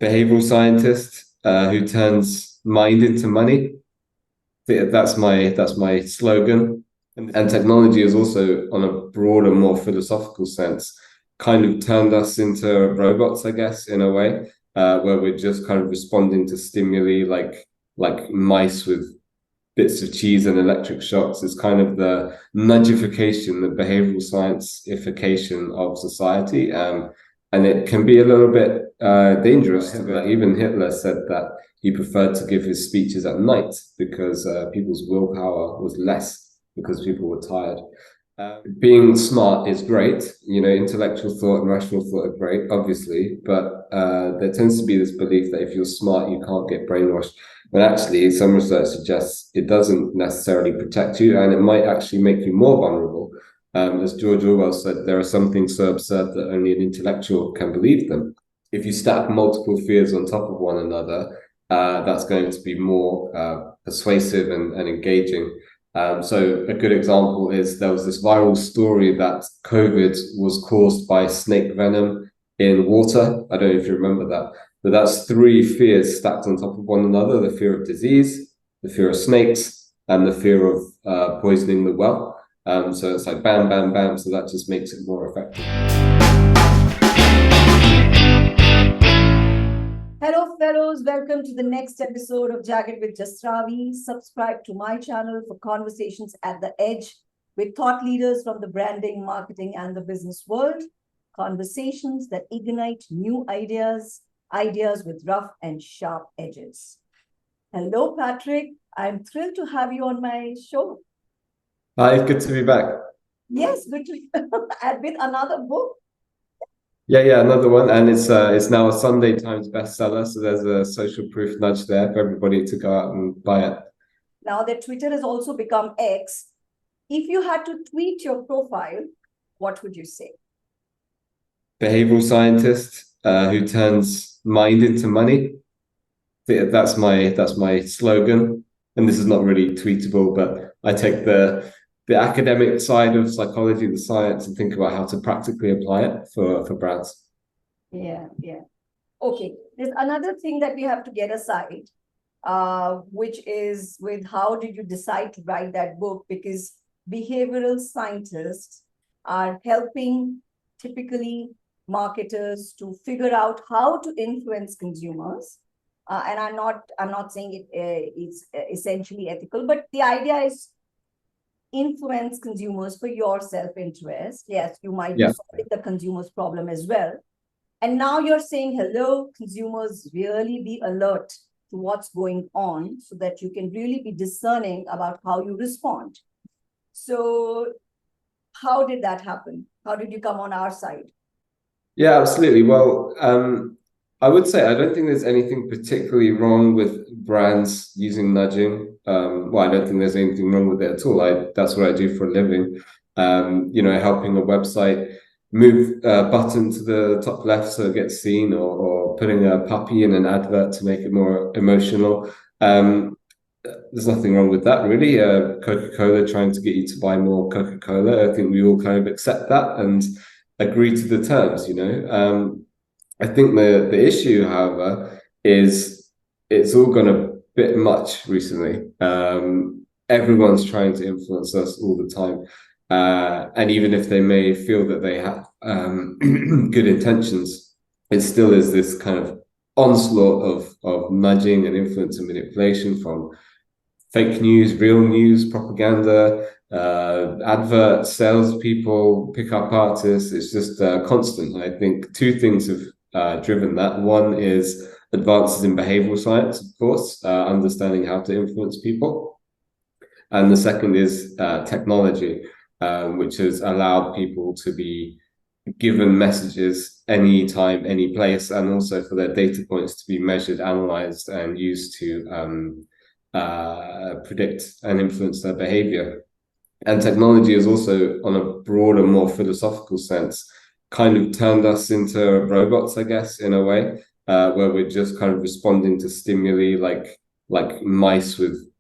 behavioral scientist who turns mind into money. That's my slogan. And technology is also, on a broader, more philosophical sense, kind of turned us into robots, I guess, in a way, where we're just kind of responding to stimuli like mice with bits of cheese and electric shocks. Is kind of the nudge-ification, the behavioral science-ification of society. And it can be a little bit dangerous. Even Hitler said that he preferred to give his speeches at night because people's willpower was less because people were tired. Being smart is great, intellectual thought and rational thought are great, obviously, but there tends to be this belief that if you're smart, you can't get brainwashed. But actually, some research suggests it doesn't necessarily protect you, and it might actually make you more vulnerable. As George Orwell said, there are some things so absurd that only an intellectual can believe them. If you stack multiple fears on top of one another, that's going to be more persuasive and engaging. So a good example is there was this viral story that COVID was caused by snake venom in water. I don't know if you remember that, but that's three fears stacked on top of one another: the fear of disease, the fear of snakes, and the fear of poisoning the well. So it's like bam, bam, bam. So that just makes it more effective. Hello, fellows. Welcome to the next episode of Jagged with Jasravi. Subscribe to my channel for conversations at the edge with thought leaders from the branding, marketing, and the business world. Conversations that ignite new ideas with rough and sharp edges. Hello, Patrick. I'm thrilled to have you on my show. Hi, it's good to be back. Yes, good to and with another book. Yeah, another one, and it's now a Sunday Times bestseller. So there's a social proof nudge there for everybody to go out and buy it. Now that Twitter has also become X, if you had to tweet your profile, what would you say? Behavioral scientist who turns mind into money. That's my slogan, and this is not really tweetable, but I take the academic side of psychology, the science, and think about how to practically apply it for brands. Yeah. Okay, there's another thing that we have to get aside, which is with how did you decide to write that book? Because behavioral scientists are helping typically marketers to figure out how to influence consumers. And I'm not saying it's essentially ethical, but the idea is influence consumers for your self-interest. Yes, you might be solving the consumer's problem as well. And now you're saying, hello, consumers, really be alert to what's going on so that you can really be discerning about how you respond. So how did that happen? How did you come on our side? Yeah, absolutely. Well, I would say I don't think there's anything particularly wrong with brands using nudging. Well, I don't think there's anything wrong with it at all. That's what I do for a living. Helping a website move a button to the top left so it gets seen, or putting a puppy in an advert to make it more emotional. There's nothing wrong with that, really. Coca-Cola trying to get you to buy more Coca-Cola. I think we all kind of accept that and agree to the terms, I think the issue, however, is it's all gone a bit much recently. Everyone's trying to influence us all the time. And even if they may feel that they have good intentions, it still is this kind of onslaught of nudging and influence and manipulation from fake news, real news, propaganda, adverts, salespeople, pickup artists. It's just constant. I think two things have driven that. One is advances in behavioral science, of course, understanding how to influence people. And the second is technology, which has allowed people to be given messages anytime, any place, and also for their data points to be measured, analyzed, and used to predict and influence their behavior. And technology is also, on a broader, more philosophical sense, kind of turned us into robots, I guess, in a way, where we're just kind of responding to stimuli like mice with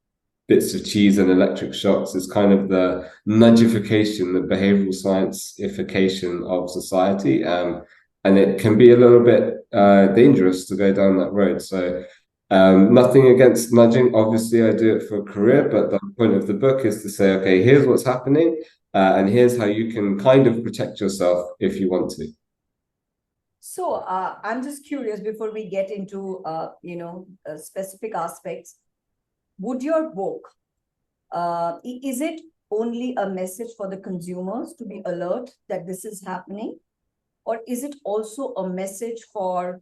bits of cheese and electric shocks. Is kind of the nudge-ification, the behavioral science-ification of society. and it can be a little bit dangerous to go down that road. So nothing against nudging. Obviously, I do it for a career, but the point of the book is to say, okay, here's what's happening, and here's how you can kind of protect yourself if you want to. So I'm just curious before we get into specific aspects. Would your book is it only a message for the consumers to be alert that this is happening, or is it also a message for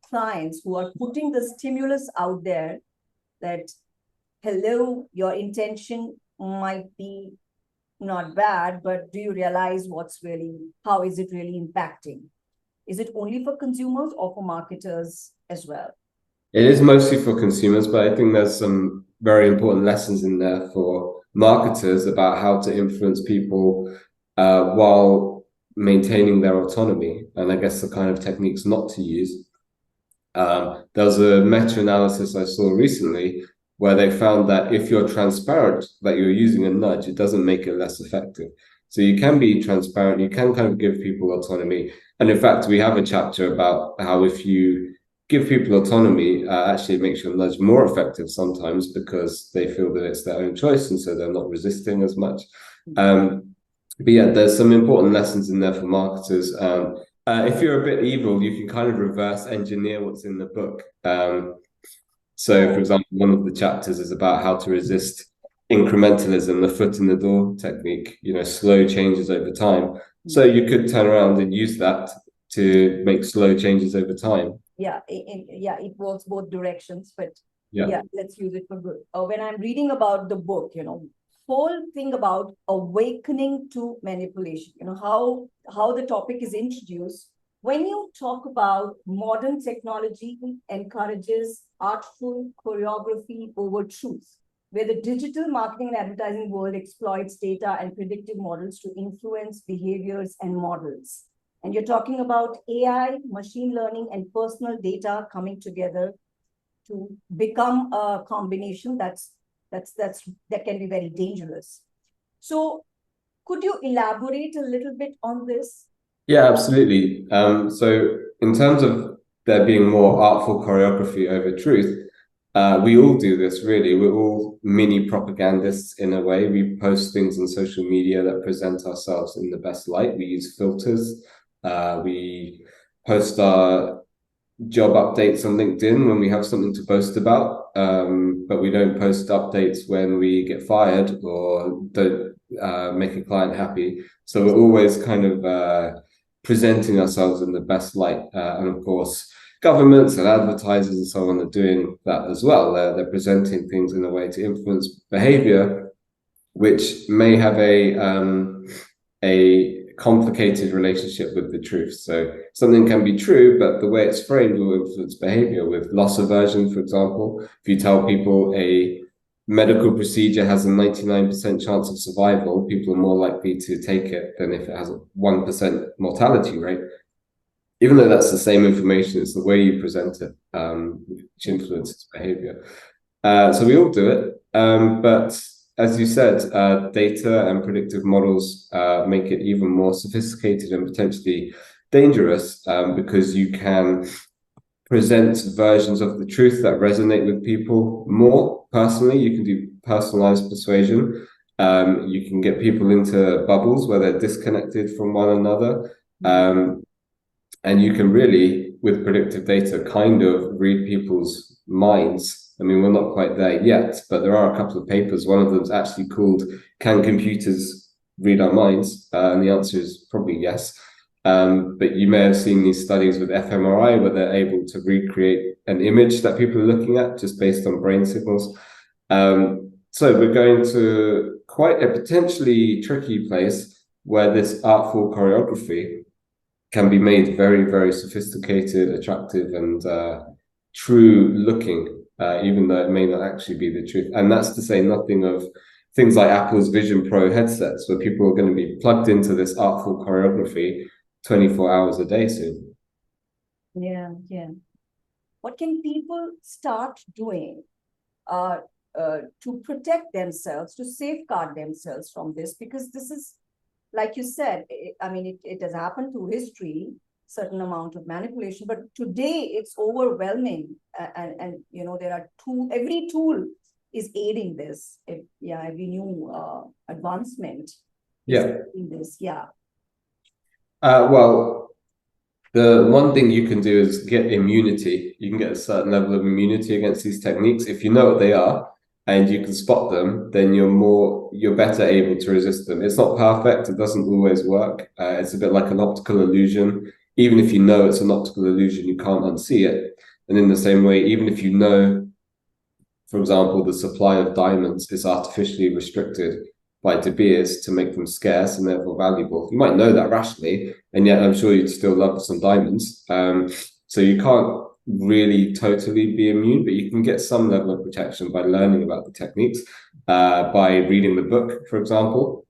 clients who are putting the stimulus out there that, hello, your intention might be not bad, but do you realize how is it really impacting? Is it only for consumers or for marketers as well? It is mostly for consumers, but I think there's some very important lessons in there for marketers about how to influence people while maintaining their autonomy. And I guess the kind of techniques not to use. There was a meta-analysis I saw recently where they found that if you're transparent that you're using a nudge, it doesn't make it less effective. So you can be transparent, you can kind of give people autonomy. And in fact, we have a chapter about how if you give people autonomy, actually it makes your nudge more effective sometimes because they feel that it's their own choice and so they're not resisting as much. But yeah, there's some important lessons in there for marketers. If you're a bit evil, you can kind of reverse engineer what's in the book. So, for example, one of the chapters is about how to resist incrementalism, the foot in the door technique, slow changes over time. So you could turn around and use that to make slow changes over time. Yeah, it works both directions, but yeah, let's use it for good. When I'm reading about the book, whole thing about awakening to manipulation, how the topic is introduced. When you talk about modern technology encourages artful choreography over truth, where the digital marketing and advertising world exploits data and predictive models to influence behaviors and models. And you're talking about AI, machine learning, and personal data coming together to become a combination that can be very dangerous. So could you elaborate a little bit on this? Yeah, absolutely. So in terms of there being more artful choreography over truth, we all do this really. We're all mini propagandists in a way. We post things on social media that present ourselves in the best light. We use filters. We post our job updates on LinkedIn when we have something to post about, but we don't post updates when we get fired or don't make a client happy. So we're always kind of presenting ourselves in the best light. And of course, governments and advertisers and so on are doing that as well. They're presenting things in a way to influence behavior, which may have a complicated relationship with the truth. So something can be true, but the way it's framed will influence behavior. With loss aversion, for example, if you tell people a medical procedure has a 99% chance of survival, people are more likely to take it than if it has a 1% mortality rate. Even though that's the same information, it's the way you present it, which influences behavior. So we all do it, but as you said, data and predictive models make it even more sophisticated and potentially dangerous because you can present versions of the truth that resonate with people more personally. You can do personalized persuasion. You can get people into bubbles where they're disconnected from one another. And you can really, with predictive data, kind of read people's minds. I mean, we're not quite there yet, but there are a couple of papers. One of them is actually called "Can Computers Read Our Minds?" And the answer is probably yes. But you may have seen these studies with fMRI where they're able to recreate an image that people are looking at just based on brain signals. So we're going to quite a potentially tricky place where this artful choreography can be made very, very sophisticated, attractive, and true looking, even though it may not actually be the truth. And that's to say nothing of things like Apple's Vision Pro headsets, where people are going to be plugged into this artful choreography 24 hours a day soon. Yeah. What can people start doing to protect themselves, to safeguard themselves from this? Because this is, like you said, I mean, it has happened through history. certain amount of manipulation. But today it's overwhelming, and there are every tool is aiding this. Every new advancement is aiding this. Well, the one thing you can do is get immunity. You can get a certain level of immunity against these techniques. If you know what they are and you can spot them, then you're better able to resist them. It's not perfect. It doesn't always work. It's a bit like an optical illusion. Even if you know it's an optical illusion, you can't unsee it. And in the same way, even if you know, for example, the supply of diamonds is artificially restricted by De Beers to make them scarce and therefore valuable. You might know that rationally, and yet I'm sure you'd still love some diamonds. So you can't really totally be immune, but you can get some level of protection by learning about the techniques, by reading the book, for example,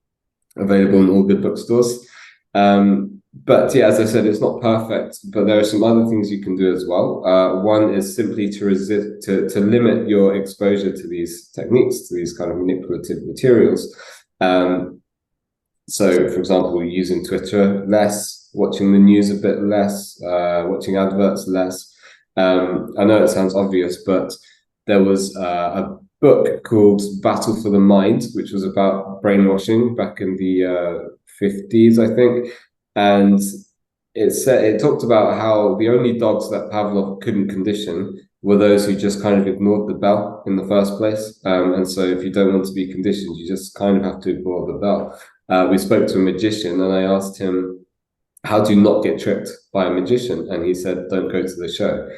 available in all good bookstores. But yeah, as I said, it's not perfect, but there are some other things you can do as well. One is simply to limit your exposure to these techniques, to these kind of manipulative materials. So, for example, using Twitter less, watching the news a bit less, watching adverts less. I know it sounds obvious, but there was a book called Battle for the Mind, which was about brainwashing back in the 50s, I think. And it talked about how the only dogs that Pavlov couldn't condition were those who just kind of ignored the bell in the first place. And so if you don't want to be conditioned, you just kind of have to ignore the bell. We spoke to a magician and I asked him, how do you not get tricked by a magician? And he said, don't go to the show.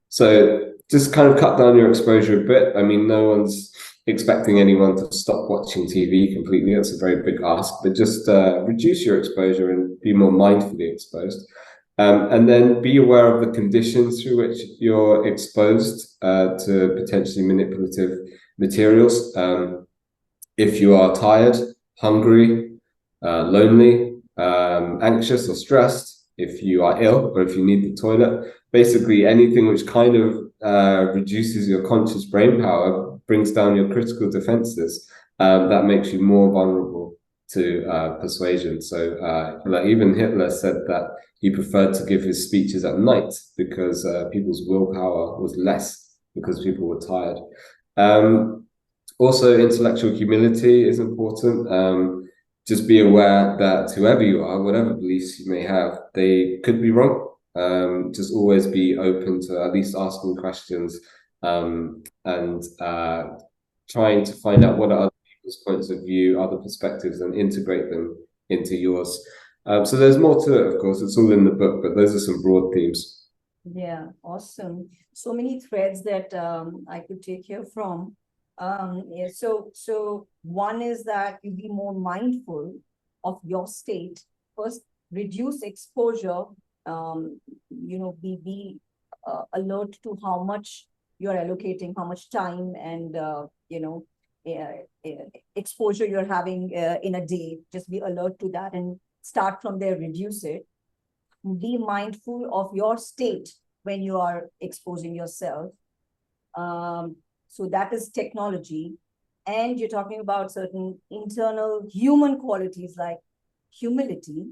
So just kind of cut down your exposure a bit. I mean, no one's expecting anyone to stop watching TV completely. It's a very big ask, but just reduce your exposure and be more mindfully exposed. And then be aware of the conditions through which you're exposed to potentially manipulative materials. If you are tired, hungry, lonely, anxious or stressed, if you are ill or if you need the toilet, basically anything which kind of reduces your conscious brain power, brings down your critical defenses, that makes you more vulnerable to persuasion. So like even Hitler said that he preferred to give his speeches at night because people's willpower was less because people were tired. Also, intellectual humility is important. Just be aware that whoever you are, whatever beliefs you may have, they could be wrong. Just always be open to at least asking questions, and trying to find out what are other people's points of view, other perspectives, and integrate them into yours. So there's more to it, of course. It's all in the book, but those are some broad themes. Yeah, awesome. So many threads that I could take here from. Yeah, so one is that you be more mindful of your state. First, reduce exposure. Be alert to how much you're allocating, how much time and exposure you're having in a day. Just be alert to that and start from there. Reduce it. Be mindful of your state when you are exposing yourself. So that is technology. And you're talking about certain internal human qualities like humility.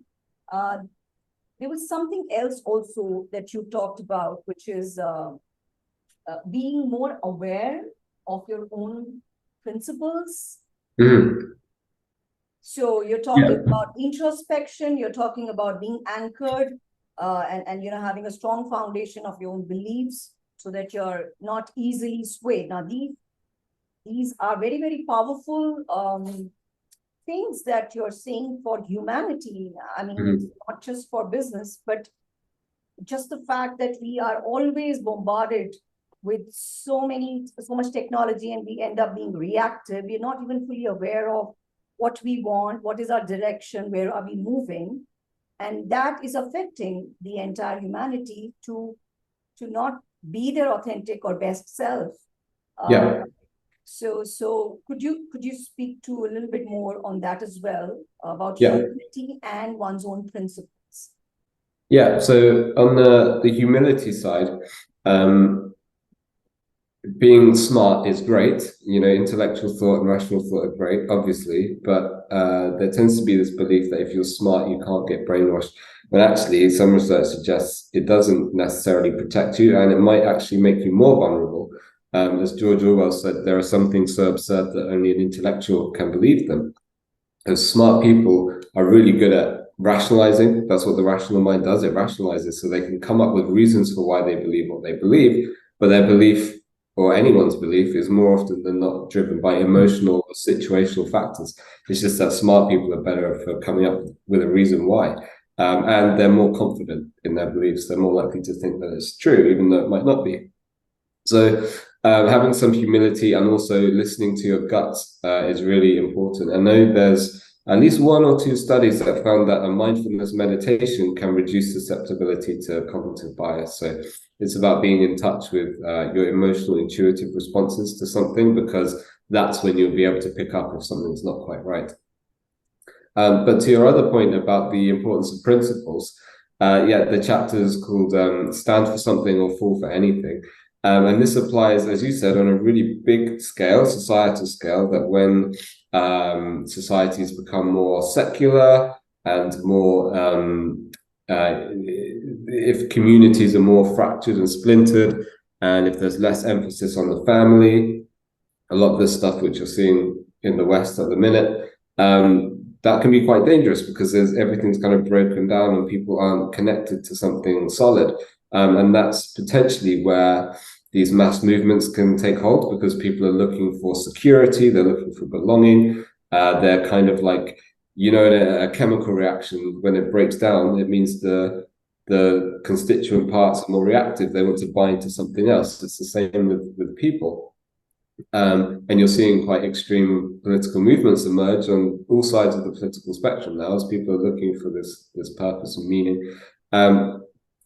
There was something else also that you talked about, which is being more aware of your own principles. So you're talking about introspection, you're talking about being anchored, and having a strong foundation of your own beliefs so that you're not easily swayed. Now, these are very, very powerful things that you're saying for humanity. I mean, it's not just for business, but just the fact that we are always bombarded with so much technology, and we end up being reactive. We're not even fully aware of what we want, what is our direction, where are we moving, and that is affecting the entire humanity to not be their authentic or best self. So could you speak to a little bit more on that as well, about humility and one's own principles? Yeah, so on the humility side, being smart is great. You know, intellectual thought and rational thought are great, obviously, but there tends to be this belief that if you're smart, you can't get brainwashed. But actually, some research suggests it doesn't necessarily protect you, and it might actually make you more vulnerable. As George Orwell said, there are some things so absurd that only an intellectual can believe them. And smart people are really good at rationalizing. That's what the rational mind does. It rationalizes so they can come up with reasons for why they believe what they believe, but their belief or anyone's belief is more often than not driven by emotional or situational factors. It's just that smart people are better for coming up with a reason why. And they're more confident in their beliefs. They're more likely to think that it's true, even though it might not be. So having some humility and also listening to your guts is really important. I know there's at least 1 or 2 studies that found that a mindfulness meditation can reduce susceptibility to cognitive bias. So it's about being in touch with your emotional, intuitive responses to something, because that's when you'll be able to pick up if something's not quite right. But to your other point about the importance of principles, yeah, the chapter is called Stand for Something or Fall for Anything. And this applies, as you said, on a really big scale, societal scale, that when societies become more secular and more, if communities are more fractured and splintered, and if there's less emphasis on the family, a lot of this stuff which you're seeing in the West at the minute, that can be quite dangerous because everything's kind of broken down and people aren't connected to something solid. And that's potentially where these mass movements can take hold, because people are looking for security, they're looking for belonging. They're kind of like, you know, in a chemical reaction, when it breaks down, it means the constituent parts are more reactive. They want to bind to something else. It's the same with people. And you're seeing quite extreme political movements emerge on all sides of the political spectrum now, as people are looking for this purpose and meaning.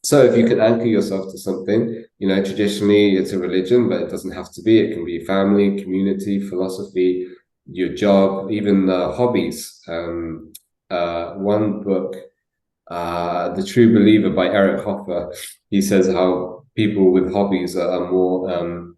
So if you can anchor yourself to something, you know, traditionally it's a religion, but it doesn't have to be. It can be family, community, philosophy, your job, even hobbies. One book, The True Believer by Eric Hoffer, he says how people with hobbies are more,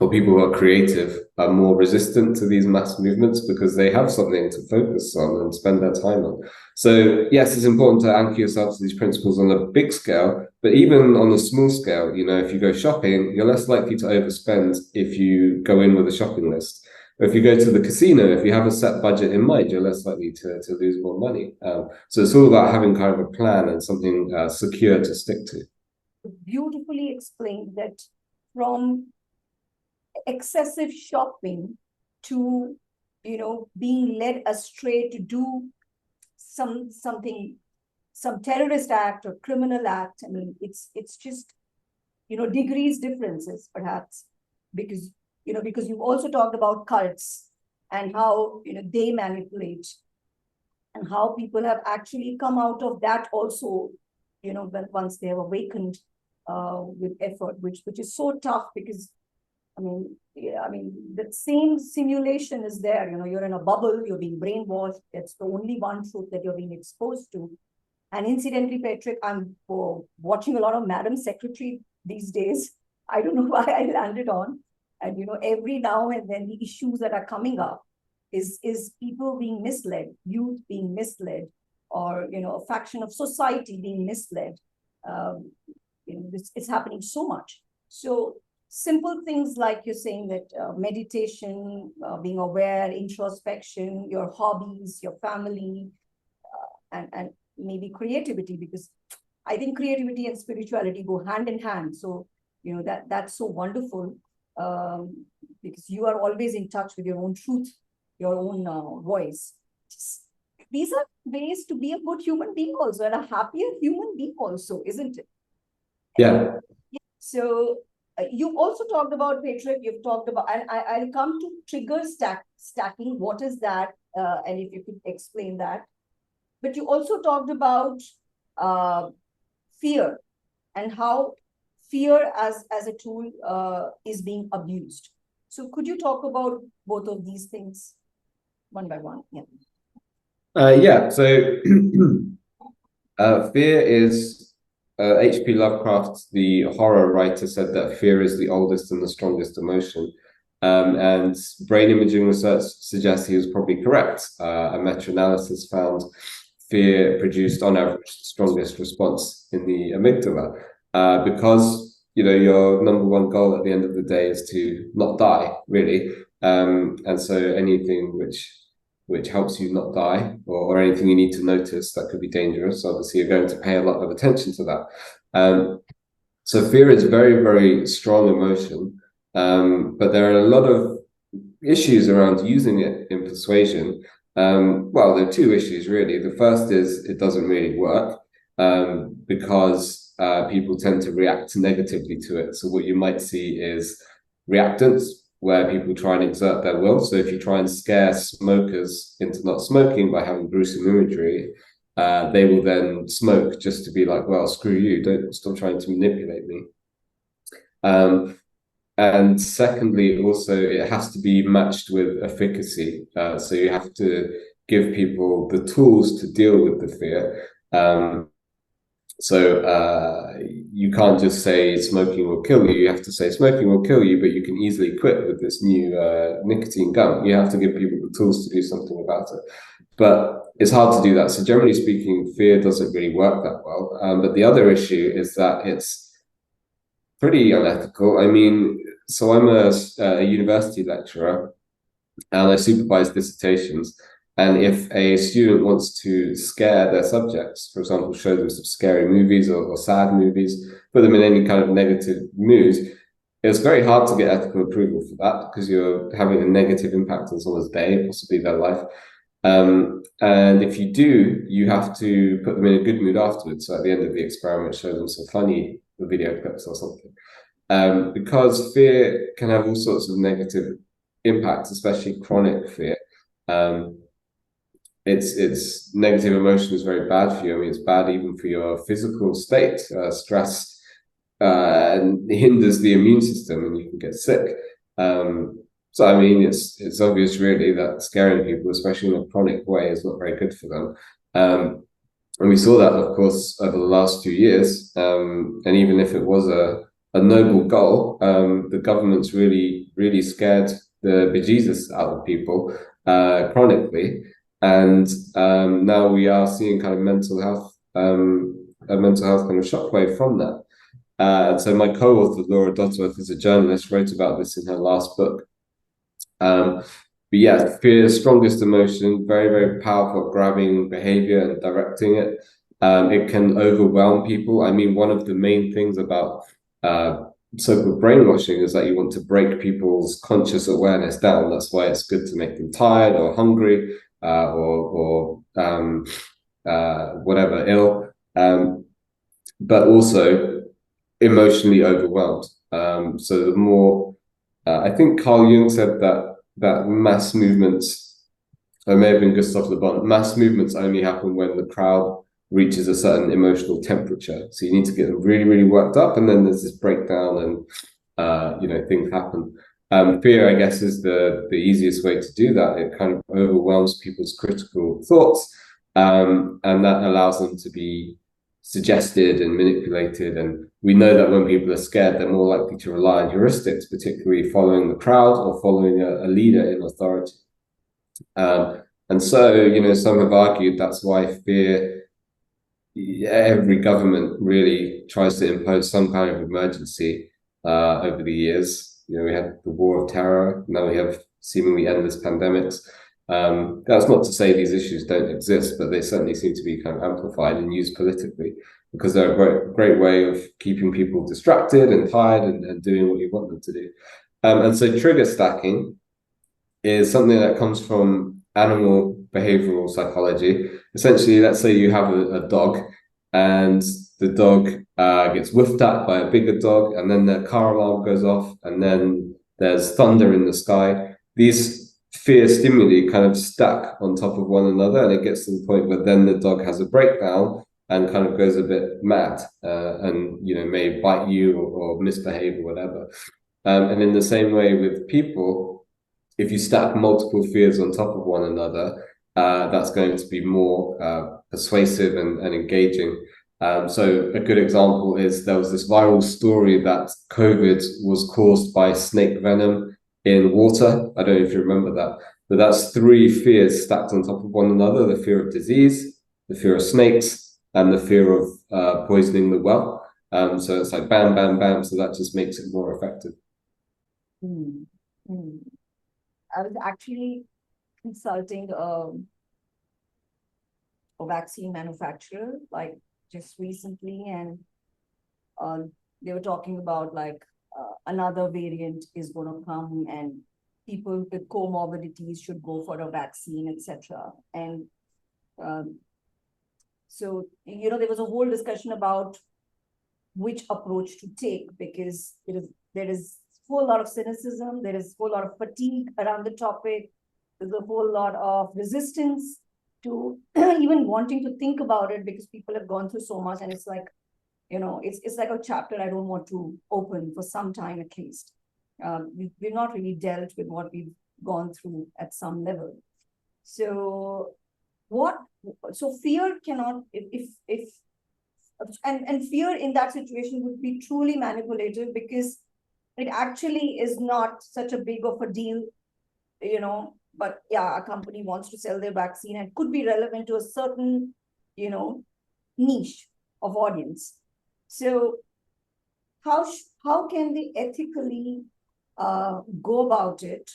or people who are creative are more resistant to these mass movements because they have something to focus on and spend their time on. So yes, it's important to anchor yourself to these principles on a big scale, but even on a small scale, you know, if you go shopping, you're less likely to overspend if you go in with a shopping list. Or if you go to the casino, if you have a set budget in mind, you're less likely to lose more money. So it's all about having kind of a plan and something secure to stick to. Beautifully explained that from excessive shopping to, you know, being led astray to do some terrorist act or criminal act. I mean, it's just, you know, degrees differences perhaps, because, you know, because you've also talked about cults and how, you know, they manipulate, and how people have actually come out of that also, you know, when once they have awakened with effort, which is so tough, because I mean, yeah, I mean, the same simulation is there. You know, you're in a bubble, you're being brainwashed. That's the only one truth that you're being exposed to. And incidentally, Patrick, I'm watching a lot of Madam Secretary these days. I don't know why I landed on. And, you know, every now and then the issues that are coming up is people being misled, youth being misled, or, you know, a faction of society being misled. You know, it's happening so much. So simple things like you're saying that meditation, being aware, introspection, your hobbies, your family, and maybe creativity, because I think creativity and spirituality go hand in hand. So, you know, that's so wonderful, because you are always in touch with your own truth, your own voice. These are ways to be a good human being also, and a happier human being also, isn't it? Yeah. So you also talked about, Patrick, you've talked about, and I'll come to trigger stacking. What is that? And if you could explain that. But you also talked about fear, and how fear as a tool is being abused. So could you talk about both of these things one by one? Yeah. Yeah. So fear is H.P. Lovecraft, the horror writer, said that fear is the oldest and the strongest emotion. And brain imaging research suggests he was probably correct. A meta-analysis found fear produced, on average, the strongest response in the amygdala, because your number one goal at the end of the day is to not die, really. And so anything which helps you not die, or anything you need to notice that could be dangerous, obviously you're going to pay a lot of attention to that. So fear is very, very strong emotion, but there are a lot of issues around using it in persuasion. Well, there are two issues really. The first is it doesn't really work, because people tend to react negatively to it. So what you might see is reactance, where people try and exert their will. So if you try and scare smokers into not smoking by having gruesome imagery, they will then smoke just to be like, well, screw you, don't stop trying to manipulate me. And secondly, also, it has to be matched with efficacy. So you have to give people the tools to deal with the fear. So you can't just say smoking will kill you. You have to say smoking will kill you, but you can easily quit with this new nicotine gum. You have to give people the tools to do something about it. But it's hard to do that. So generally speaking, fear doesn't really work that well. But the other issue is that it's pretty unethical. I mean, so I'm a university lecturer and I supervise dissertations. And if a student wants to scare their subjects, for example, show them some scary movies or sad movies, put them in any kind of negative mood, it's very hard to get ethical approval for that because you're having a negative impact on someone's day, possibly their life. And if you do, you have to put them in a good mood afterwards. So at the end of the experiment, show them some funny video clips or something. Because fear can have all sorts of negative impacts, especially chronic fear. It's negative emotion is very bad for you. I mean, it's bad even for your physical state. Stress and hinders the immune system, and you can get sick. So I mean, it's obvious really that scaring people, especially in a chronic way, is not very good for them. And we saw that, of course, over the last 2 years. And even if it was a noble goal, the government's really scared the bejesus out of people chronically. And now we are seeing kind of mental health kind of shockwave from that. And so my co-author, Laura Dodsworth, is a journalist, wrote about this in her last book. But yeah, fear is the strongest emotion, very, very powerful at grabbing behavior and directing it. It can overwhelm people. I mean, one of the main things about so-called brainwashing is that you want to break people's conscious awareness down. That's why it's good to make them tired or hungry or whatever, ill, but also emotionally overwhelmed. So the more, I think Carl Jung said that mass movements, or it may have been Gustav Le Bon, mass movements only happen when the crowd reaches a certain emotional temperature. So you need to get them really, really worked up, and then there's this breakdown, and things happen. Fear, I guess, is the easiest way to do that. It kind of overwhelms people's critical thoughts, and that allows them to be suggested and manipulated. And we know that when people are scared, they're more likely to rely on heuristics, particularly following the crowd or following a leader in authority. And so, some have argued that's why fear, every government really tries to impose some kind of emergency over the years. We had the war of terror, now we have seemingly endless pandemics. That's not to say these issues don't exist, but they certainly seem to be kind of amplified and used politically because they're a great way of keeping people distracted and tired and doing what you want them to do. And so trigger stacking is something that comes from animal behavioral psychology. Essentially, let's say you have a dog and the dog gets whiffed at by a bigger dog, and then the car alarm goes off, and then there's thunder in the sky. These fear stimuli kind of stack on top of one another, and it gets to the point where then the dog has a breakdown and kind of goes a bit mad, and may bite you or misbehave or whatever. And in the same way with people, if you stack multiple fears on top of one another, that's going to be more persuasive and engaging. So a good example is there was this viral story that COVID was caused by snake venom in water. I don't know if you remember that, but that's three fears stacked on top of one another: the fear of disease, the fear of snakes, and the fear of poisoning the well. So it's like bam, bam, bam. So that just makes it more effective. Hmm. Hmm. I was actually consulting a vaccine manufacturer like just recently, and they were talking about like another variant is going to come, and people with comorbidities should go for a vaccine, etc. And um, so there was a whole discussion about which approach to take, because there is a whole lot of cynicism, there is a whole lot of fatigue around the topic, there's a whole lot of resistance to even wanting to think about it, because people have gone through so much, and it's like, it's like a chapter I don't want to open for some time at least. We've not really dealt with what we've gone through at some level. So what? So fear cannot, if and fear in that situation would be truly manipulative, because it actually is not such a big of a deal, but yeah, a company wants to sell their vaccine and could be relevant to a certain, niche of audience. So how can they ethically go about it?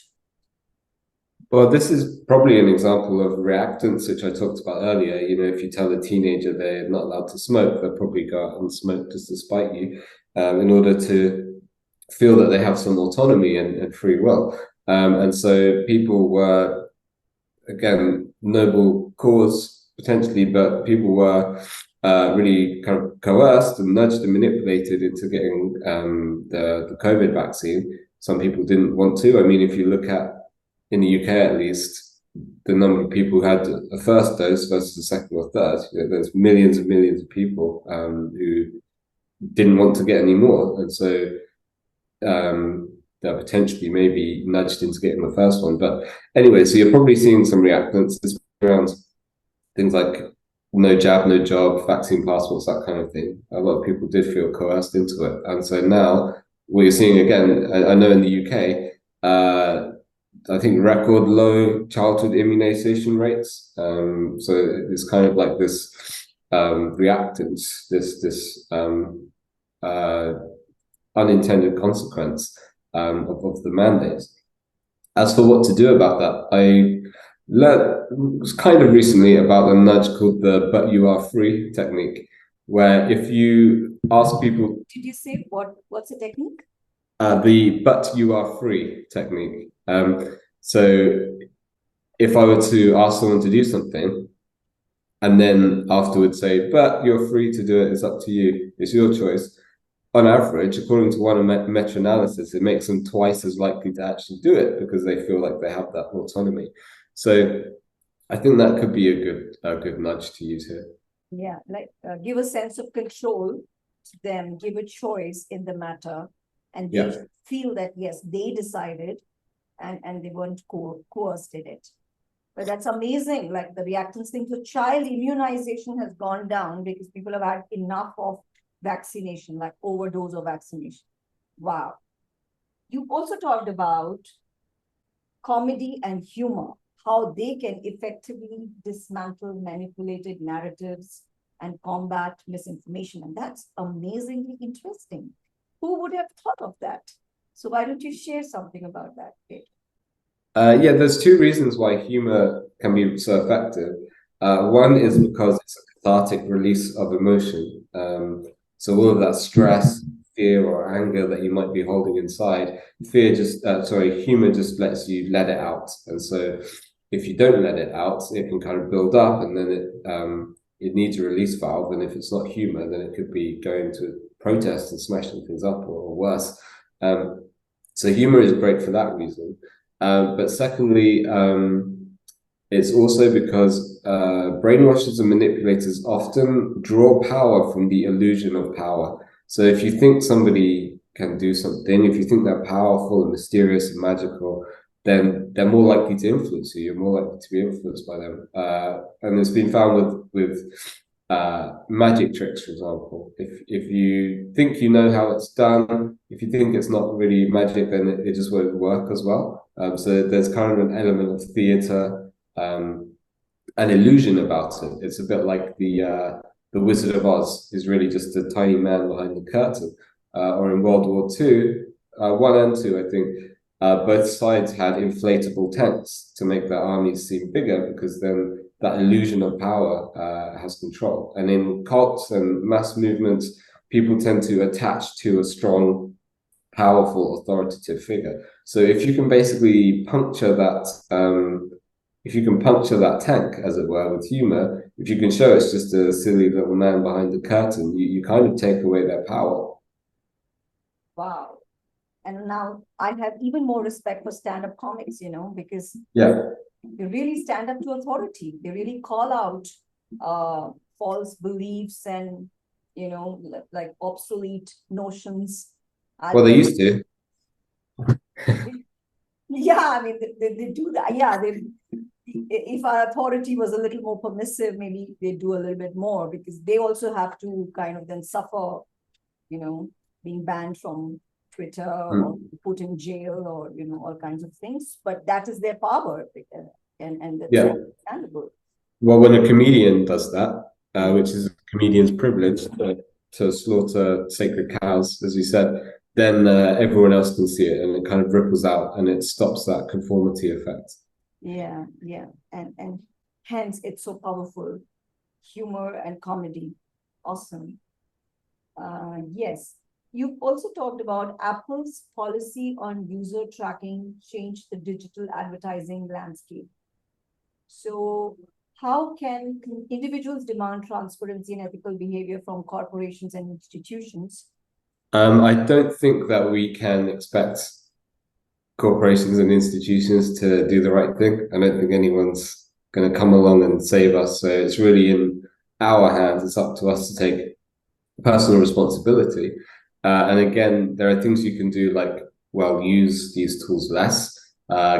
Well, this is probably an example of reactance, which I talked about earlier. If you tell a teenager they're not allowed to smoke, they'll probably go out and smoke just to spite you, in order to feel that they have some autonomy and free will. And so people were, again, noble cause potentially, but people were really kind of coerced and nudged and manipulated into getting the COVID vaccine. Some people didn't want to. I mean, if you look at, in the UK at least, the number of people who had a first dose versus a second or third, there's millions and millions of people who didn't want to get any more. And so they're potentially maybe nudged into getting the first one. But anyway, so you're probably seeing some reactance around things like no jab, no job, vaccine passports, that kind of thing. A lot of people did feel coerced into it. And so now what you're seeing again, I know in the UK, I think record low childhood immunization rates. So it's kind of like this reactance, this unintended consequence of the mandates. As for what to do about that, I learned kind of recently about a nudge called the "but you are free" technique, where if you ask people, Did you say what's the technique? the "but you are free" technique. So if I were to ask someone to do something, and then afterwards say, "but you're free to do it. It's up to you. It's your choice." On average, according to one meta-analysis, it makes them twice as likely to actually do it because they feel like they have that autonomy. So I think that could be a good nudge to use here. Yeah, like give a sense of control to them, give a choice in the matter, and they feel that yes, they decided, and they weren't coerced in it. But that's amazing. Like the reactance thing. So child immunization has gone down because people have had enough of vaccination, like overdose of vaccination. Wow. You also talked about comedy and humor, how they can effectively dismantle manipulated narratives and combat misinformation. And that's amazingly interesting. Who would have thought of that? So why don't you share something about that, Kate? Yeah, there's two reasons why humor can be so effective. One is because it's a cathartic release of emotion. So all of that stress, fear, or anger that you might be holding inside, humor just lets you let it out. And so if you don't let it out, it can kind of build up, and then it needs a release valve. And if it's not humor, then it could be going to protest and smashing things up, or worse. So humor is great for that reason. But secondly, it's also because brainwashers and manipulators often draw power from the illusion of power. So if you think somebody can do something, if you think they're powerful and mysterious and magical, then they're more likely to influence you. You're more likely to be influenced by them. And it's been found with magic tricks, for example. If you think you know how it's done, if you think it's not really magic, then it just won't work as well. So there's kind of an element of theatre, an illusion about it. It's a bit like the Wizard of Oz is really just a tiny man behind the curtain. Or in World War II, one and two, I think, both sides had inflatable tanks to make their armies seem bigger, because then that illusion of power has control. And in cults and mass movements, people tend to attach to a strong, powerful, authoritative figure. So if you can basically puncture that, if you can puncture that tank, as it were, with humor, if you can show it's just a silly little man behind the curtain, you kind of take away their power. Wow. And now I have even more respect for stand-up comics, because Yeah. they really stand up to authority. They really call out false beliefs and, like obsolete notions. Well, they used to. Yeah, I mean, they do that. Yeah, if our authority was a little more permissive, maybe they do a little bit more, because they also have to kind of then suffer, being banned from Twitter or put in jail, or all kinds of things. But that is their power, and that's understandable. Well, when a comedian does that, which is a comedian's privilege to slaughter sacred cows, as you said, then everyone else can see it, and it kind of ripples out, and it stops that conformity effect. Yeah, and hence it's so powerful. Humor and comedy, awesome. Yes. You've also talked about Apple's policy on user tracking changed the digital advertising landscape. So how can individuals demand transparency and ethical behavior from corporations and institutions? I don't think that we can expect corporations and institutions to do the right thing. I don't think anyone's going to come along and save us. So it's really in our hands. It's up to us to take personal responsibility. And again, there are things you can do, like, well, use these tools less,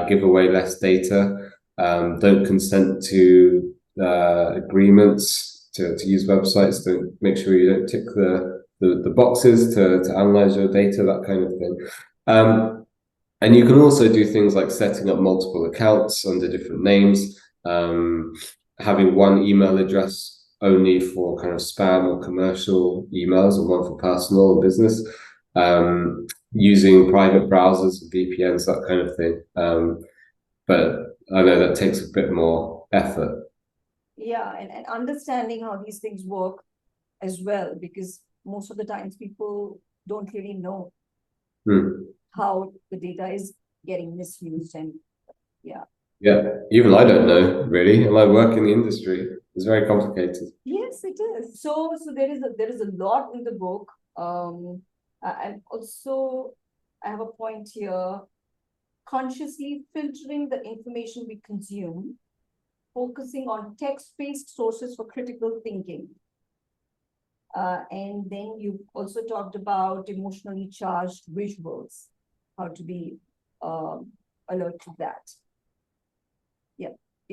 give away less data, don't consent to agreements to use websites, don't make sure you don't tick the boxes to analyze your data, that kind of thing. And you can also do things like setting up multiple accounts under different names, having one email address only for kind of spam or commercial emails, and one for personal or business, using private browsers and VPNs, that kind of thing. But I know that takes a bit more effort. Yeah, and understanding how these things work as well, because most of the times people don't really know how the data is getting misused. And yeah. Even I don't know, really, and I work in the industry. It's very complicated. Yes, it is. So there is a lot in the book. And also I have a point here: consciously filtering the information we consume, focusing on text-based sources for critical thinking. And then you also talked about emotionally charged visuals, how to be alert to that. Yeah.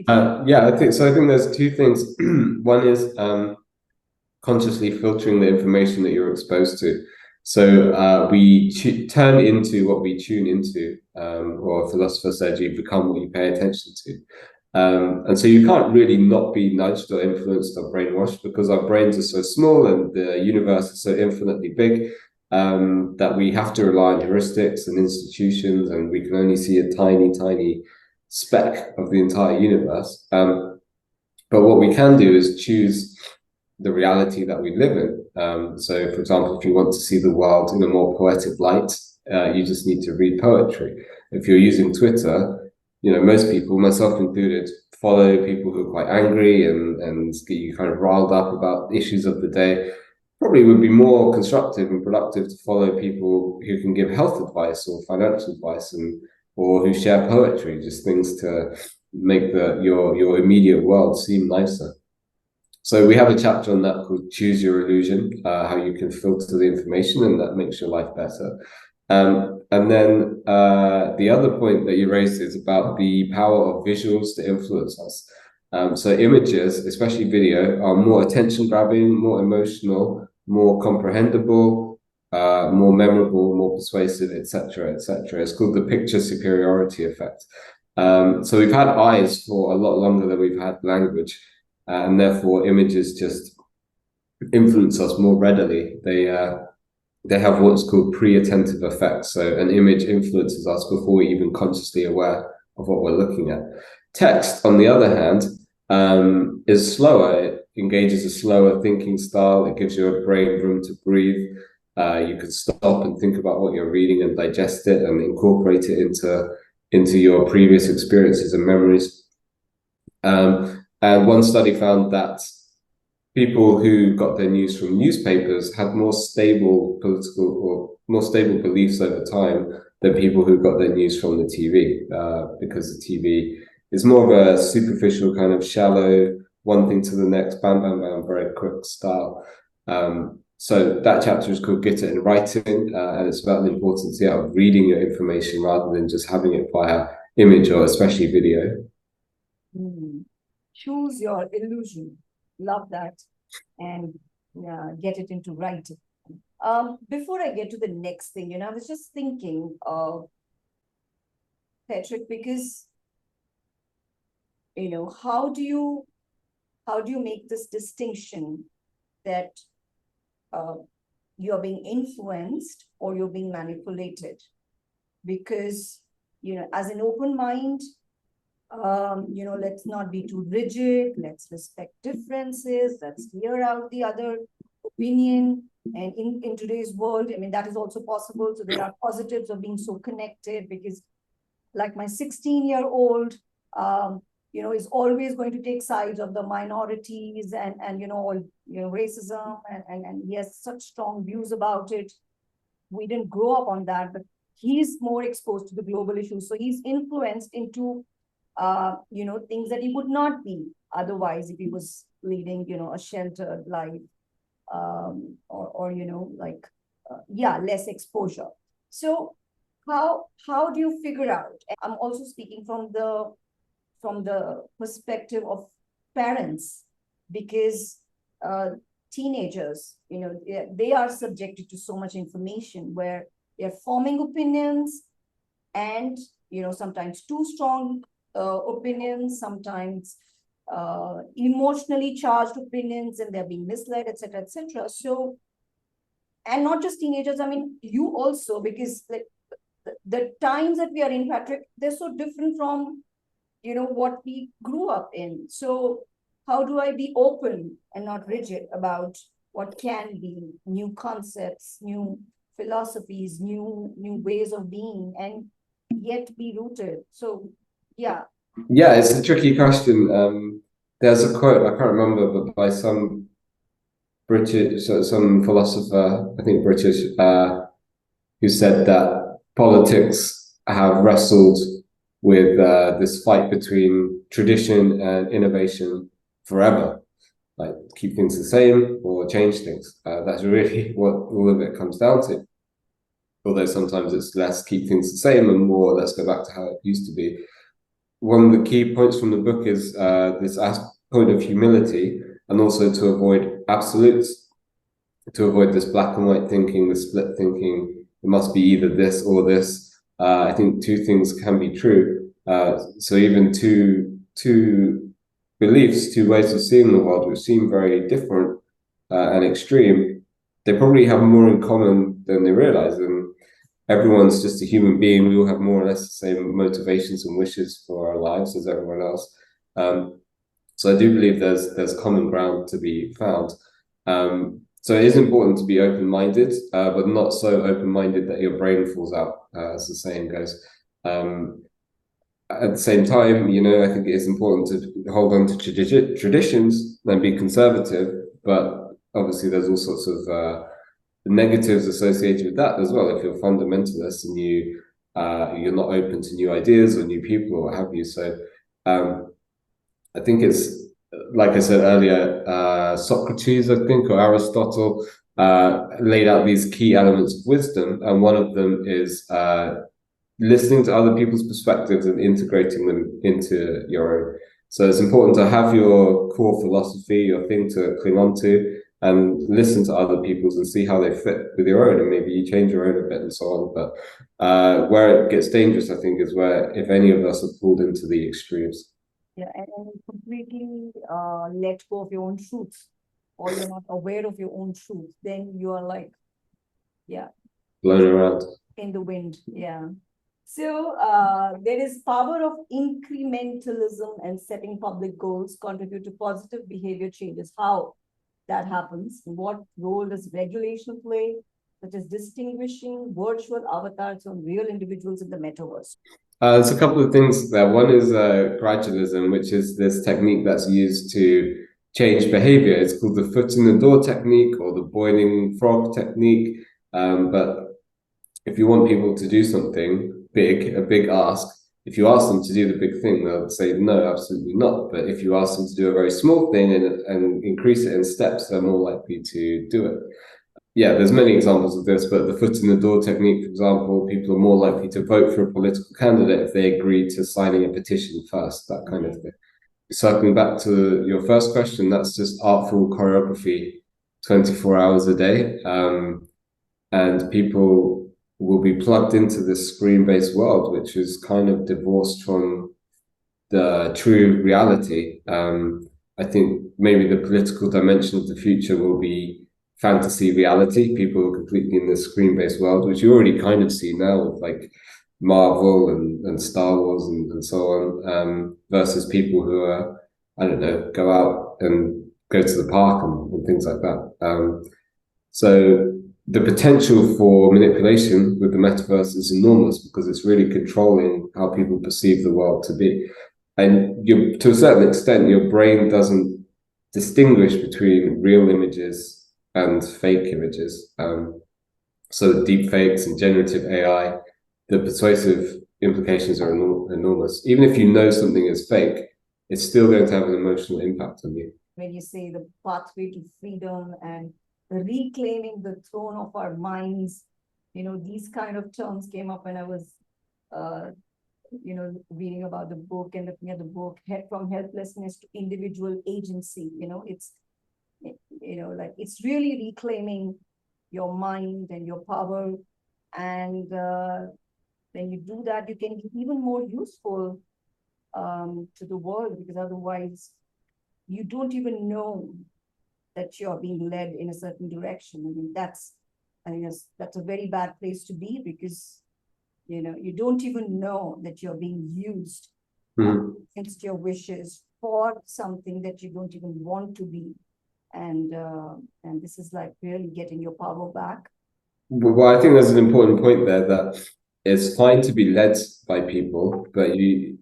I think so. I think there's two things. One is consciously filtering the information that you're exposed to. So we turn into what we tune into, or a philosopher said, you become what you pay attention to. And so you can't really not be nudged or influenced or brainwashed, because our brains are so small and the universe is so infinitely big, that we have to rely on heuristics and institutions, and we can only see a tiny, tiny speck of the entire universe. But what we can do is choose the reality that we live in. So, for example, if you want to see the world in a more poetic light, you just need to read poetry. If you're using Twitter, most people, myself included, follow people who are quite angry and get you kind of riled up about issues of the day. Probably would be more constructive and productive to follow people who can give health advice or financial advice, or who share poetry, just things to make your immediate world seem nicer. So we have a chapter on that called Choose Your Illusion, how you can filter the information, and that makes your life better. And then the other point that you raised is about the power of visuals to influence us. So images, especially video, are more attention grabbing, more emotional, more comprehensible, more memorable, more persuasive, etc., etc. It's called the picture superiority effect. So we've had eyes for a lot longer than we've had language, and therefore images just influence us more readily. They have what's called pre-attentive effects. So an image influences us before we're even consciously aware of what we're looking at. Text, on the other hand, is slower. It engages a slower thinking style. It gives your brain room to breathe. You can stop and think about what you're reading and digest it and incorporate it into your previous experiences and memories. And one study found that people who got their news from newspapers had more stable political or more stable beliefs over time than people who got their news from the TV, because the TV is more of a superficial kind of shallow, one thing to the next, bam, bam, bam, very quick style. So that chapter is called Get It in Writing, and it's about the importance of reading your information rather than just having it via image or especially video. Choose your illusion. Love that. And get it into writing. Before I get to the next thing, I was just thinking of Patrick, because how do you make this distinction that you're being influenced or you're being manipulated? Because as an open mind, let's not be too rigid, let's respect differences, let's hear out the other opinion. And in today's world, that is also possible. So there are positives of being so connected, because like my 16-year-old, is always going to take sides of the minorities and racism, and he has such strong views about it. We didn't grow up on that, but he's more exposed to the global issues. So he's influenced into things that he would not be otherwise if he was leading, a sheltered life, less exposure. So how do you figure out? I'm also speaking from the perspective of parents, because teenagers, they are subjected to so much information where they're forming opinions, and sometimes too strong opinions, sometimes emotionally charged opinions, and they're being misled, etc., etc. So, and not just teenagers, you also, because the times that we are in, Patrick, they're so different from what we grew up in. So how do I be open and not rigid about what can be new concepts, new philosophies, new ways of being, and yet be rooted? So yeah, it's a tricky question. There's a quote, I can't remember, but by some philosopher, I think British, who said that politics have wrestled with this fight between tradition and innovation forever, like keep things the same or change things. That's really what all of it comes down to. Although sometimes it's less keep things the same and more let's go back to how it used to be. One of the key points from the book is this point of humility, and also to avoid absolutes, to avoid this black and white thinking, the split thinking. It must be either this or this. I think two things can be true. So even two beliefs, two ways of seeing the world, which seem very different and extreme, they probably have more in common than they realize. And everyone's just a human being. We all have more or less the same motivations and wishes for our lives as everyone else. So I do believe there's common ground to be found. So it is important to be open-minded, but not so open-minded that your brain falls out, as the saying goes. At the same time, I think it is important to hold on to traditions and be conservative, but obviously there's all sorts of negatives associated with that as well. If you're fundamentalist and you're not open to new ideas or new people or what have you. So I think it's, like I said earlier, Socrates, I think, or Aristotle, laid out these key elements of wisdom, and one of them is listening to other people's perspectives and integrating them into your own. So it's important to have your core philosophy, your thing to cling on to, and listen to other people's and see how they fit with your own, and maybe you change your own a bit and so on. But where it gets dangerous, I think, is where if any of us are pulled into the extremes. Yeah, and completely let go of your own truth, or you're not aware of your own truth, then you are like, yeah, Blown around. in the wind. Yeah. So there is power of incrementalism and setting public goals contribute to positive behavior changes. How that happens? What role does regulation play, such as distinguishing virtual avatars from real individuals in the metaverse? There's a couple of things there. One is gradualism, which is this technique that's used to change behavior. It's called the foot in the door technique or the boiling frog technique. But if you want people to do something big, a big ask, if you ask them to do the big thing, they'll say no, absolutely not. But if you ask them to do a very small thing and increase it in steps, they're more likely to do it. Yeah, there's many examples of this, but the foot in the door technique, for example, people are more likely to vote for a political candidate if they agree to signing a petition first, that kind of thing. Circling back to your first question, that's just artful choreography 24 hours a day. And people will be plugged into this screen-based world, which is kind of divorced from the true reality. I think maybe the political dimension of the future will be fantasy reality. People are completely in this screen-based world, which you already kind of see now with like Marvel and Star Wars and so on, versus people who are, I don't know, go out and go to the park and things like that. So the potential for manipulation with the metaverse is enormous because it's really controlling how people perceive the world to be. And you, to a certain extent, your brain doesn't distinguish between real images and fake images. So deep fakes and generative AI, the persuasive implications are enormous. Even if you know something is fake, it's still going to have an emotional impact on you. When you say the pathway to freedom and reclaiming the throne of our minds, these kind of terms came up when I was reading about the book and looking at the book, Head from Helplessness to Individual Agency. It's like it's really reclaiming your mind and your power. And when you do that, you can be even more useful to the world, because otherwise you don't even know that you're being led in a certain direction. I mean, that's a very bad place to be, because you don't even know that you're being used against your wishes for something that you don't even want to be. And this is like really getting your power back. Well, I think there's an important point there that it's fine to be led by people, but you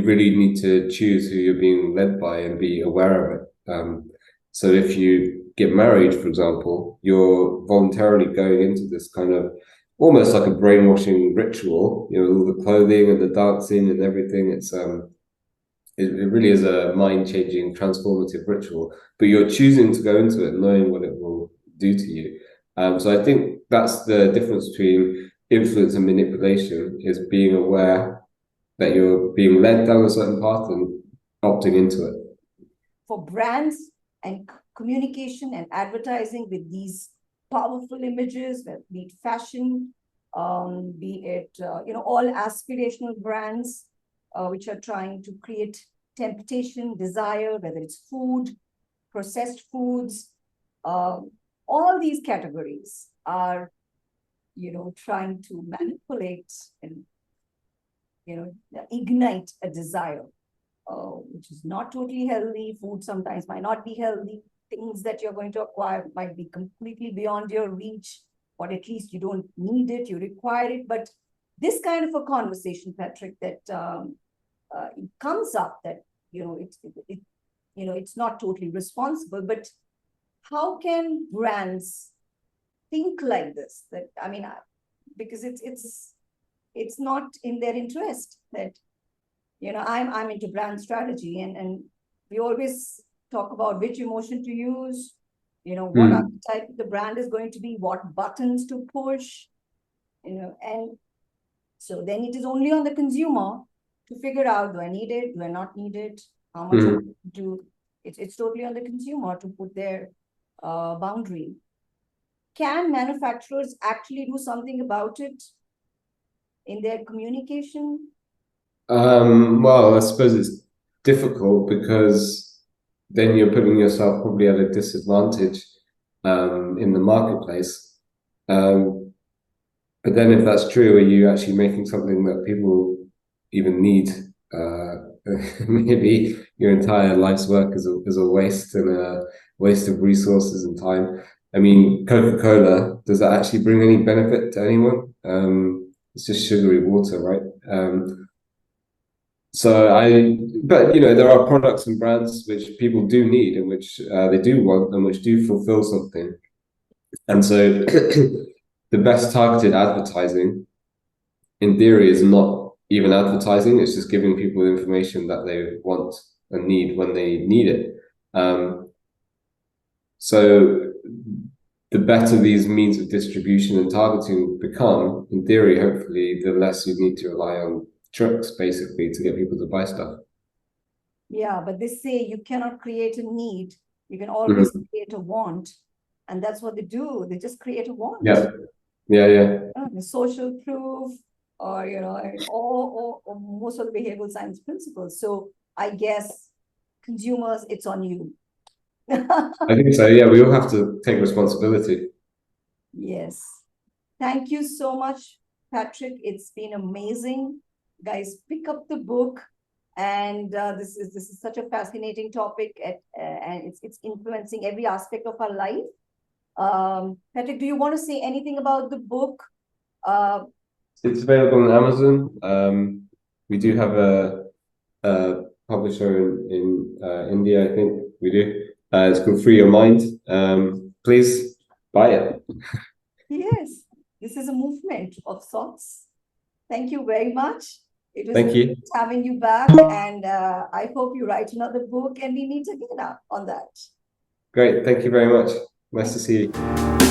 really need to choose who you're being led by and be aware of it. So if you get married, for example, you're voluntarily going into this kind of almost like a brainwashing ritual, all the clothing and the dancing and everything. It really is a mind-changing, transformative ritual, but you're choosing to go into it knowing what it will do to you. So I think that's the difference between influence and manipulation, is being aware that you're being led down a certain path and opting into it. For brands and communication and advertising with these powerful images, be it fashion, be it, all aspirational brands, which are trying to create temptation, desire, whether it's food, processed foods, all these categories are, trying to manipulate and, ignite a desire, which is not totally healthy. Food sometimes might not be healthy. Things that you're going to acquire might be completely beyond your reach, or at least you don't need it, you require it. But this kind of a conversation, Patrick, that it comes up that, it's not totally responsible, but how can brands think like this? That, I mean, because it's not in their interest. That, I'm into brand strategy, and we always talk about which emotion to use, what archetype the brand is going to be, what buttons to push, and so then it is only on the consumer to figure out, do I need it, do I not need it? How much do it's totally on the consumer to put their boundary. Can manufacturers actually do something about it in their communication? Well, I suppose it's difficult because then you're putting yourself probably at a disadvantage in the marketplace. But then if that's true, are you actually making something that people even need? Maybe your entire life's work is a waste and a waste of resources and time. I mean, Coca-Cola, does that actually bring any benefit to anyone? It's just sugary water, right? But there are products and brands which people do need and which they do want and which do fulfill something. And so the best targeted advertising, in theory, is not even advertising. It's just giving people the information that they want and need when they need it. So the better these means of distribution and targeting become, in theory, hopefully, the less you need to rely on tricks, basically, to get people to buy stuff. Yeah, but they say you cannot create a need. You can always create a want. And that's what they do. They just create a want. Yeah. The social proof, or or most of the behavioral science principles. So I guess consumers, it's on you. I think so. Yeah, we all have to take responsibility. Yes. Thank you so much, Patrick. It's been amazing. Guys, pick up the book. And this is such a fascinating topic, and it's influencing every aspect of our life. Patrick, do you want to say anything about the book? It's available on Amazon. We do have a publisher in India, I think we do. It's called Free Your Mind. Please buy it. Yes, this is a movement of sorts. Thank you very much. It was great having you back, and I hope you write another book and we meet again on that. Great. Thank you very much. Nice to see you.